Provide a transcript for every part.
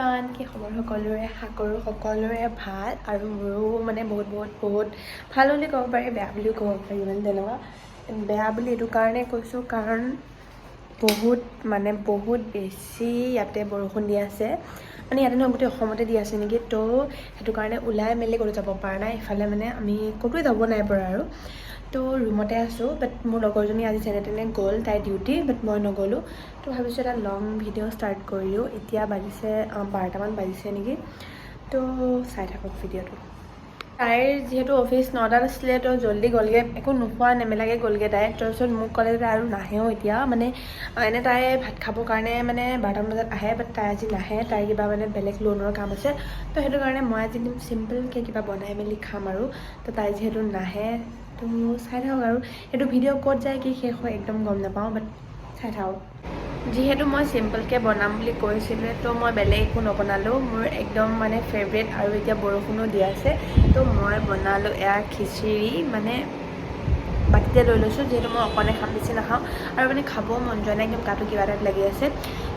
Everyone কি খবৰ সকলোৰে আশা কৰোঁ সকলোৰে ভাল আৰু মোৰো মানে বহুত ভাল বুলি ক'ব পাৰি বেয়া বুলিও ক'ব পাৰি মানে তেনেকুৱা বেয়া বুলি এইটো কাৰণে কৈছোঁ কাৰণ বহুত বেছি ইয়াতে বৰষুণ দি আছে মানে ইয়াতে নহয় গোটেই অসমতে দি আছে নেকি তো সেইটো কাৰণে ওলাই মেলি ক'তো যাব পৰা নাই ইফালে মানে আমি ক'তোৱে যাব নাই পৰা আৰু তো ৰুমতে আছোঁ বাট মোৰ লগৰজনী আজি যেনে তেনে গ'ল তাইৰ ডিউটি বাট মই নগ'লোঁ তো ভাবিছোঁ এটা লং ভিডিঅ' ষ্টাৰ্ট কৰিলোঁ এতিয়া বাজিছে 12টামান বাজিছে নেকি তো চাই থাকক ভিডিঅ'টো তাইৰ যিহেতু অফিচ 9টাত আছিলে তো জল্দি গ'লগৈ একো নোখোৱা নেমেলাকৈ গ'লগৈ তাই তাৰপিছত মোক ক'লে যে আৰু নাহেও এতিয়া মানে এনে তাই ভাত খাবৰ কাৰণে মানে 12টামান বজাত আহে বাট তাই আজি নাহে তাইৰ কিবা মানে বেলেগ লোনৰ কাম আছে তো সেইটো কাৰণে মই আজি চিম্পলকৈ কিবা বনাই মেলি খাম আৰু তো তাই যিহেতু নাহে তো চাই থাকক আৰু এইটো ভিডিঅ' ক'ত যায় কি শেষ হয় একদম গম নাপাওঁ বাট চাই থাকক যিহেতু মই চিম্পলকৈ বনাম বুলি কৈছিলোঁ তো মই বেলেগ একো নবনালোঁ মোৰ একদম মানে ফেভৰেট আৰু এতিয়া বৰষুণো দি আছে তো মই বনালোঁ এয়া খিচিৰি মানে বাতিতে লৈ লৈছোঁ যিহেতু মই অকণে খাম বেছি নাখাওঁ আৰু মানে খাবও মন যোৱা নাই একদম গাটো কিবা টাইপ লাগি আছে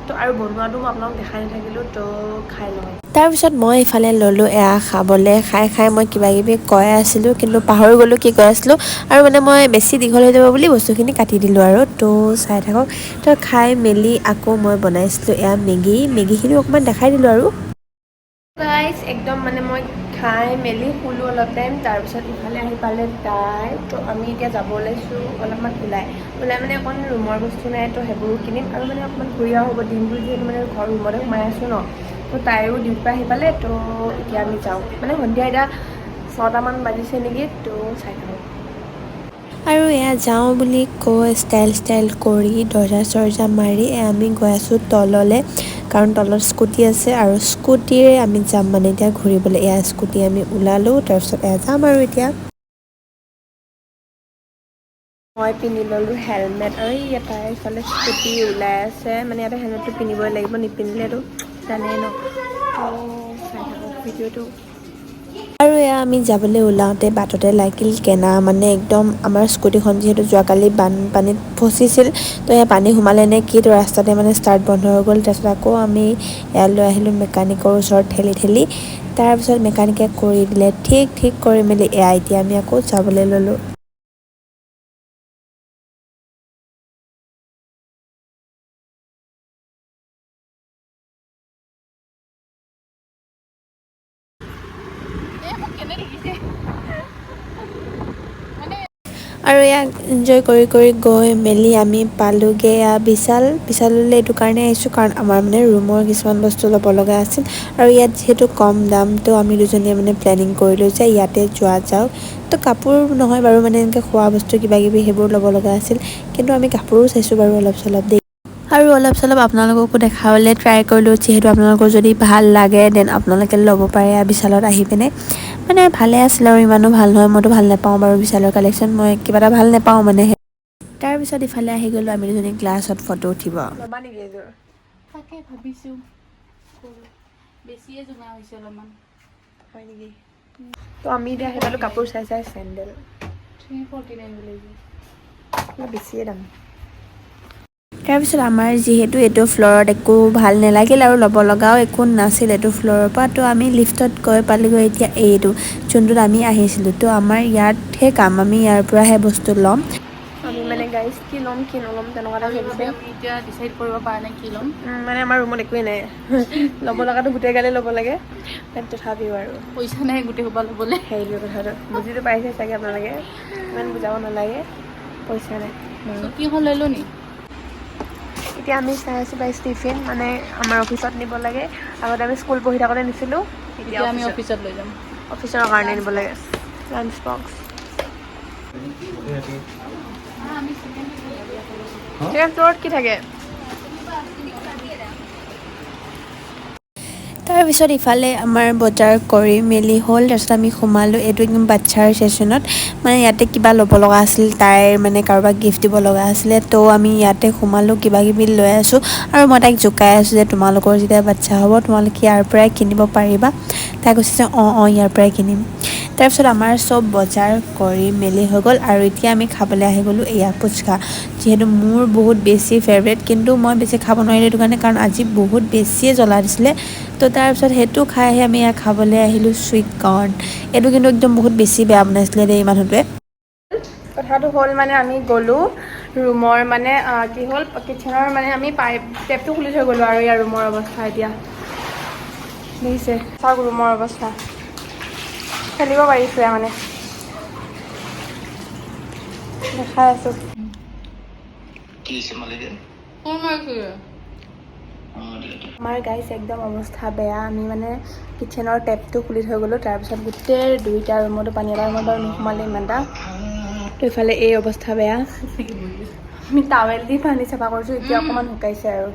তো আৰু বনোৱাটো মই আপোনালোক দেখাই নাথাকিলোঁ তো খাই লওঁ তাৰপিছত মই ইফালে ল'লোঁ এয়া খাবলৈ খাই মই কিবাকিবি কৈ আছিলোঁ কিন্তু পাহৰি গ'লোঁ কি কৈ আছিলোঁ আৰু মানে মই বেছি দীঘল হৈ যাব বুলি বস্তুখিনি কাটি দিলোঁ আৰু তো চাই থাকক তো খাই মেলি আকৌ মই বনাইছিলোঁ এয়া মেগীখিনি অকণমান দেখাই দিলোঁ আৰু গাইজ একদম মানে মই খাই মেলি শুলোঁ অলপ টাইম তাৰপিছত ইফালে আহি পালে তাই তো আমি এতিয়া যাব ওলাইছোঁ অলপমান ওলাই মানে অকণ ৰুমৰ বস্তু নাই তো সেইবোৰো কিনিম আৰু মানে অকণমান ঘূৰিয়াও হ'ব দিনটো যিহেতু মানে ঘৰ ৰুমতে সোমাই আছোঁ ন তো তাইৰো ডিউটিৰ পৰা আহি পালে তো এতিয়া আমি যাওঁ মানে সন্ধিয়া এতিয়া 6টামান বাজিছে নেকি তো চাই থাকক আৰু এয়া যাওঁ বুলি কৈ ষ্টাইল কৰি দৰ্জা মাৰি আমি গৈ আছোঁ তললৈ কাৰণ তলত স্কুটি আছে আৰু স্কুটিৰে আমি যাম মানে এতিয়া ঘূৰিবলৈ এয়া স্কুটি আমি ওলালোঁ তাৰপিছত এয়া যাম আৰু এতিয়া মই পিন্ধি ল'লোঁ হেলমেট আৰু ইয়াতে এইফালে স্কুটি ওলাই আছে মানে ইয়াতে হেলমেটটো পিন্ধিবই লাগিব নিপিন্ধিলেতো জানেই ন চাই থাকক ভিডিঅ'টো আৰু এয়া আমি যাবলৈ ওলাওঁতে বাটতে লাগিল কেনা মানে একদম আমাৰ স্কুটিখন যিহেতু যোৱাকালি বানপানীত ফচিছিল তো সেয়া পানী সোমালে নে কি তো ৰাস্তাতে মানে ষ্টাৰ্ট বন্ধ হৈ গ'ল তাৰপিছত আকৌ আমি ইয়ালৈ আহিলোঁ মেকানিকৰ ওচৰত ঠেলি তাৰপিছত মেকানিকে কৰি দিলে ঠিক কৰি মেলি এয়া এতিয়া আমি আকৌ যাবলৈ ল'লোঁ আৰু ইয়াক এনজয় কৰি গৈ মেলি আমি পালোঁগৈ এয়া বিশাললৈ এইটো কাৰণে আহিছোঁ কাৰণ আমাৰ মানে ৰুমৰ কিছুমান বস্তু ল'ব লগা আছিল আৰু ইয়াত যিহেতু কম দাম তো আমি দুজনীয়ে মানে প্লেনিং কৰিলোঁ যে ইয়াতে যোৱা যাওক তো কাপোৰ নহয় বাৰু মানে এনেকৈ খোৱা বস্তু কিবাকিবি সেইবোৰ ল'ব লগা আছিল কিন্তু আমি কাপোৰো চাইছোঁ বাৰু অলপ চলপ দেই আৰু অলপ চলপ আপোনালোককো দেখাবলৈ ট্ৰাই কৰিলোঁ যিহেতু আপোনালোকৰ যদি ভাল লাগে দেন আপোনালোকে ল'ব পাৰে বিশালত আহি পিনে মানে ভালে আছিল আৰু ইমানো ভাল নহয় মইতো ভাল নাপাওঁ বাৰু বিশালৰ কালেকশ্যন মই কিবা এটা ভাল নাপাওঁ মানে তাৰপিছত ইফালে আহি গ'লোঁ আমি দুজনী ক্লাছত ফটো উঠিব ল'বা নেকি এযোৰ তাকে ভাবিছোঁ বেছিয়ে জোঙা হৈছে অলপমান হয় নেকি তো আমি এতিয়া আহি পালোঁ কাপোৰ চাই চেণ্ডেল 349 বুলি বেছিয়ে দাম তাৰপিছত আমাৰ যিহেতু এইটো ফ্ল'ৰত একো ভাল নালাগিল আৰু ল'ব লগাও একো নাছিল এইটো ফ্ল'ৰৰ পৰা তো আমি লিফ্টত গৈ পালোঁগৈ এতিয়া এইটো যোনটোত আমি আহিছিলোঁ তো আমাৰ ইয়াতহে কাম আমি ইয়াৰ পৰাহে বস্তু ল'ম আমি মানে গাইজ কি ল'ম কি নল'ম তেনেকুৱা এটা ভাবিছে আমি এতিয়া ডিচাইড কৰিব পৰা নাই কি ল'ম মানে আমাৰ ৰুমত একোৱেই নাই ল'ব লগাটো গোটেই গালে ল'ব লাগে তথাপিও আৰু পইচা নাই গোটেই সোপা ল'বলৈ সেইটো কথাটো বুজিটো পাইছে চাগে আপোনালোকে ইমান বুজাব নালাগে পইচা নাই চকীখন লৈ লওঁ নি এতিয়া আমি চাই আছোঁ বাই টিফিন মানে আমাৰ অফিচত নিব লাগে আগতে আমি স্কুল পঢ়ি থাকোঁতে নিছিলোঁ এতিয়া আমি অফিচত লৈ যাম অফিচৰ কাৰণে নিব লাগে লাঞ্চ বক্স ছেকেণ্ড ফ্ল'ৰত কি থাকে তাৰপিছত ইফালে আমাৰ বজাৰ কৰি মেলি হ'ল তাৰপিছত আমি সোমালোঁ এইটো একদম বাচ্ছাৰ ছেশ্যনত মানে ইয়াতে কিবা ল'ব লগা আছিল তাইৰ মানে কাৰোবাক গিফ্ট দিব লগা আছিলে তো আমি ইয়াতে সোমালোঁ কিবাকিবি লৈ আছোঁ আৰু মই তাইক জোকাই আছোঁ যে তোমালোকৰ যেতিয়া বাচ্ছা হ'ব তোমালোকে ইয়াৰ পৰাই কিনিব পাৰিবা তাই কৈছে যে অঁ ইয়াৰ পৰাই কিনিম তাৰপিছত আমাৰ চব বজাৰ কৰি মেলি হৈ গ'ল আৰু এতিয়া আমি খাবলৈ আহি গ'লোঁ এয়া ফুচকা, যিহেতু মোৰ বহুত বেছি ফেভৰেট, কিন্তু মই বেছি খাব নোৱাৰিলোঁ এইটো কাৰণে, কাৰণ আজি বহুত বেছিয়ে জ্বলা দিছিলে। তো তাৰপিছত সেইটো খাই আহি আমি ইয়াত খাবলৈ আহিলোঁ চুইট কৰ্ণ। এইটো কিন্তু একদম বহুত বেছি বেয়া বনাইছিলে দেই মানুহটোৱে। কথাটো হ'ল মানে আমি গ'লোঁ ৰুমৰ মানে কি হ'ল কিটচেনৰ মানে আমি টেপটো খুলি থৈ গ'লোঁ আৰু ইয়াৰ ৰুমৰ অৱস্থা এতিয়া দেখিছে, চাওক ৰুমৰ অৱস্থা, খেলিব পাৰিছোঁ মানে দেখাই আছোঁ। আমাৰ গাইছ একদম অৱস্থা বেয়া, আমি মানে কিটচেনৰ টেপটো খুলি থৈ গ'লোঁ, তাৰপিছত গোটেই দুইটা ৰুমতো পানী, এটা ৰুমত বাৰু নোসোমালে ইমানটা। তো ইফালে এই অৱস্থা বেয়া, আমি টাৱেল দি পানী চাফা কৰিছোঁ, এতিয়া অকণমান শুকাইছে আৰু।